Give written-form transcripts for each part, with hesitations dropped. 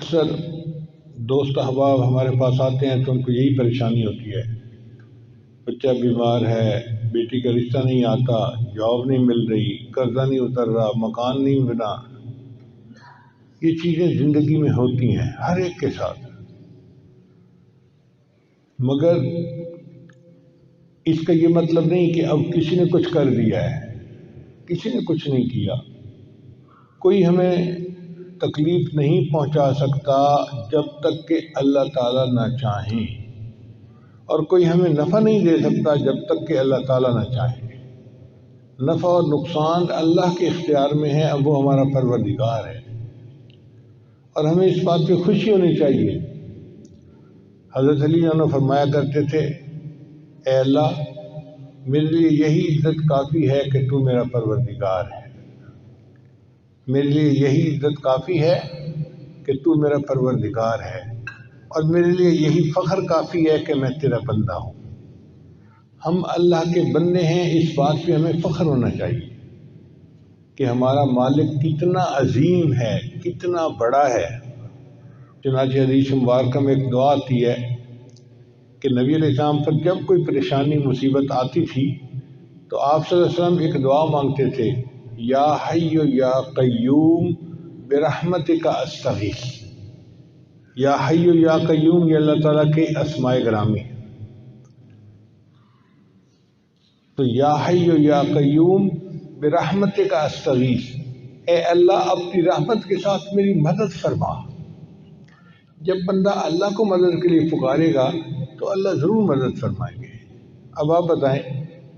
اکثر دوست احباب ہمارے پاس آتے ہیں تو ان کو یہی پریشانی ہوتی ہے، بچہ بیمار ہے، بیٹی کا رشتہ نہیں آتا، جاب نہیں مل رہی، قرضہ نہیں اتر رہا، مکان نہیں بنا۔ یہ چیزیں زندگی میں ہوتی ہیں ہر ایک کے ساتھ، مگر اس کا یہ مطلب نہیں کہ اب کسی نے کچھ کر دیا ہے۔ کسی نے کچھ نہیں کیا۔ کوئی ہمیں تکلیف نہیں پہنچا سکتا جب تک کہ اللہ تعالیٰ نہ چاہیں، اور کوئی ہمیں نفع نہیں دے سکتا جب تک کہ اللہ تعالیٰ نہ چاہیں۔ نفع اور نقصان اللہ کے اختیار میں ہے، اب وہ ہمارا پروردگار ہے، اور ہمیں اس بات پہ خوشی ہونی چاہیے۔ حضرت علی نے فرمایا کرتے تھے، اے اللہ، میرے لیے یہی عزت کافی ہے کہ تو میرا پروردگار ہے، میرے لیے یہی عزت کافی ہے کہ تو میرا پروردگار ہے، اور میرے لیے یہی فخر کافی ہے کہ میں تیرا بندہ ہوں۔ ہم اللہ کے بندے ہیں، اس بات پہ ہمیں فخر ہونا چاہیے کہ ہمارا مالک کتنا عظیم ہے، کتنا بڑا ہے۔ چنانچہ حدیث مبارکہ میں ایک دعا آتی ہے کہ نبی علیہ السلام پر جب کوئی پریشانی مصیبت آتی تھی تو آپ صلی اللہ علیہ وسلم ایک دعا مانگتے تھے، یا حی یا قیوم برحمتک استغیث۔ یا حی یا قیوم یہ اللہ تعالیٰ کے اسماء گرامی ہے۔ تو یا حی یا قیوم برحمتک استغیث، اے اللہ اپنی رحمت کے ساتھ میری مدد فرما۔ جب بندہ اللہ کو مدد کے لیے پکارے گا تو اللہ ضرور مدد فرمائیں گے۔ اب آپ بتائیں،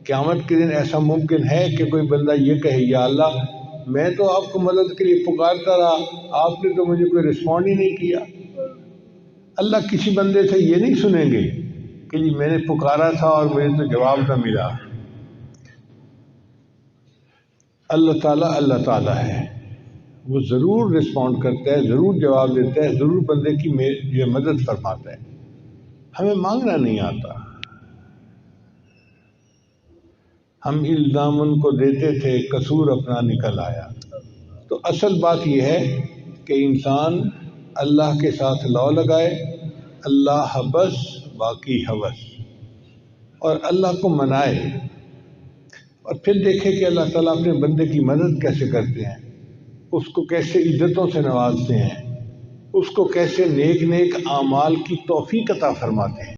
قیامت کے دن ایسا ممکن ہے کہ کوئی بندہ یہ کہے، یا اللہ میں تو آپ کو مدد کے لیے پکارتا رہا، آپ نے تو مجھے کوئی رسپونڈ ہی نہیں کیا۔ اللہ کسی بندے سے یہ نہیں سنیں گے کہ جی میں نے پکارا تھا اور مجھے تو جواب نہ ملا۔ اللہ تعالیٰ ہے، وہ ضرور رسپونڈ کرتا ہے، ضرور جواب دیتا ہے، ضرور بندے کی یہ مدد فرماتا ہے۔ ہمیں مانگنا نہیں آتا، ہم الزام ان کو دیتے تھے، قصور اپنا نکل آیا۔ تو اصل بات یہ ہے کہ انسان اللہ کے ساتھ لو لگائے، اللہ بس باقی ہوس، اور اللہ کو منائے، اور پھر دیکھے کہ اللہ تعالیٰ اپنے بندے کی مدد کیسے کرتے ہیں، اس کو کیسے عزتوں سے نوازتے ہیں، اس کو کیسے نیک اعمال کی توفیق عطا فرماتے ہیں۔